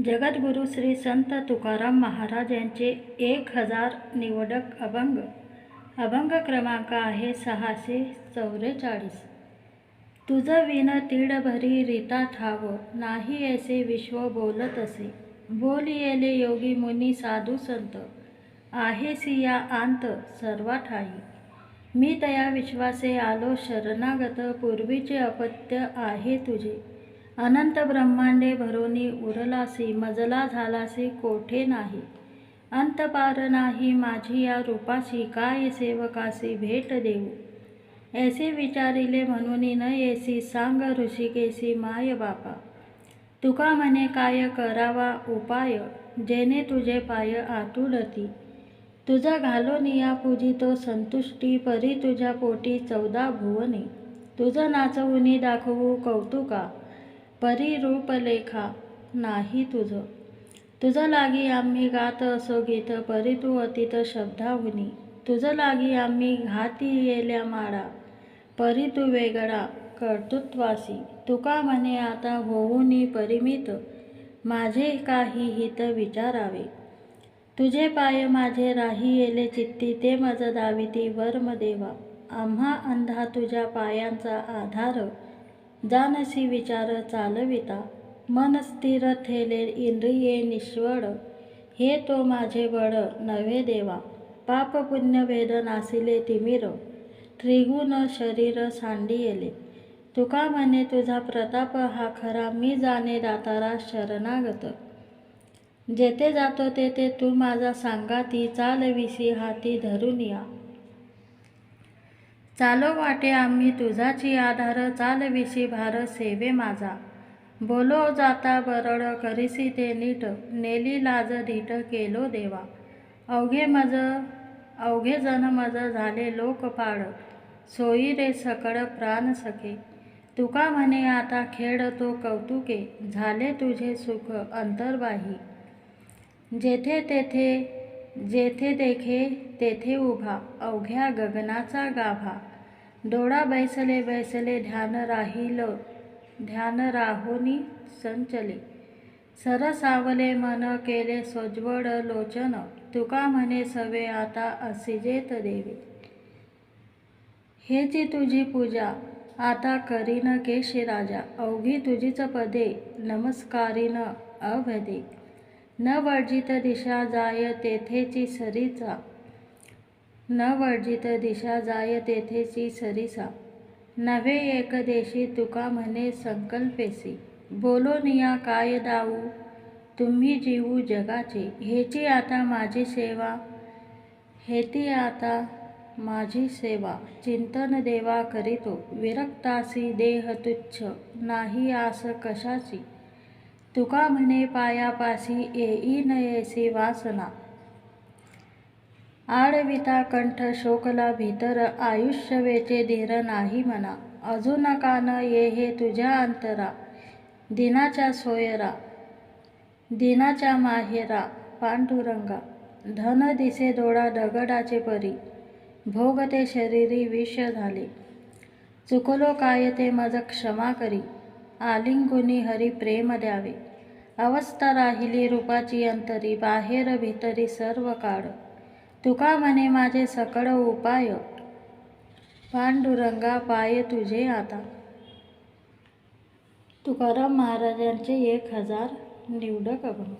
जगद्गुरू श्री संत तुकाराम महाराज यांचे 1000 निवडक अभंग. अभंग क्रमांक आहे 644. तुझ विन तीड भरी रीता ठाव, नाही ऐसे विश्व बोलत असे. बोल येले योगी मुनी साधू संत, आहे सिया अंत सर्वा ठाई. मी तया विश्वासे आलो शरणागत, पूर्वीचे अपत्य आहे तुझे. अनंत ब्रह्मांडे भरोनी उरलासी, मजला झालासी कोठे नाही. अंत पार नाही माझी या रूपाशी, काय सेवकासी भेट देऊ. ऐसे विचारिले म्हणून न येसी, सांग ऋषिकेशी माय बापा. तुका म्हणे काय करावा उपाय, जेणे तुझे पाय आतुरती. तुझा घालोनिया पूजितो संतुष्टी, परी तुझ्या पोटी 14 भुवने. तुझं नाचवुनी दाखवू कौतुका, परी रूपलेखा नाही तुझं. तुझं लागी आम्ही गात असो गीत, परी तू अतीत शब्दाहुनी. तुझं लागी आम्ही घाती येल्या माळा, परी तू वेगळा कर्तृत्वासी. तुका म्हणे आता होऊनी परिमित, माझे काही हित विचारावे. तुझे पाय माझे राही येले चित्ती, ते मज दाविती वर्म देवा. आम्हा अंधा तुझ्या पायांचा आधार, जानसी विचार चालविता. मन स्थिर थेले इंद्रिये निश्वळ, हे तो माझे बळ नव्हे देवा. पाप पुण्य भेद नासिले तिमिर, त्रिगुण शरीर सांडियेले. तुका म्हणे तुझा प्रताप हा खरा, मी जाणे दातारा शरणागत. जेथे जातो तेथे तू माझा सांगाती, चालविसी हाती धरून या. चालो वाटे आम्ही तुझाची आधार, चालविसी भार सेवे माझा. बोलो जाता बरड करिसी ते नीट, नेली लाज धीट केलो देवा. अवघे जन मज झाले लोकपाळ, सोयी रे सकळ प्राण सखे. तुका म्हणे आता खेळतो कौतुके, झाले तुझे सुख अंतर्बाही. जेथे देखे तेथे उभा, अवघ्या गगनाचा गाभा. डोळा बैसले ध्यान राहोनी संचले. सरसावले मन केले सोज्वळ लोचन, तुका म्हणे सवे आता असिजेत देवे. हेची तुझी पूजा आता करीन केशिराजा, अवघी तुझीच पदे नमस्कारीन अभदे. न वर्जित दिशा जाय तेथेची सरीचा, न वर्जित दिशा जाय तेथेची सरीसा. नव्हे एक देशी तुका म्हणे संकल्पेसी, बोलोनिया काय दाऊ तुम्ही जीवू जगाचे. हेची आता माझी सेवा, चिंतन देवा करीतो. विरक्तासी देह तुच्छ, नाही आस कशाची. तुका म्हणे पायापासी येई नयेसी वासना. आडविता कंठ शोकला भीतर, आयुष्य वेचे धीर नाही मना. अजून का न ये हे तुझ्या अंतरा, दिनाच्या सोयरा दिनाच्या माहेरा पांडुरंगा. धन दिसे डोळा दगडाचे परी, भोगते शरीरी विष झाले. चुकलो काय ते मज क्षमा करी, आलिंगुनी हरी प्रेम द्यावे. अवस्था राहिली रूपाची अंतरी, बाहेर भीतरी सर्व काळ. तुका म्हणे माझे सकळ उपाय, पांडुरंगा पाय तुझे आता. तुकाराम महाराजांचे 1000 निवडक अभंग.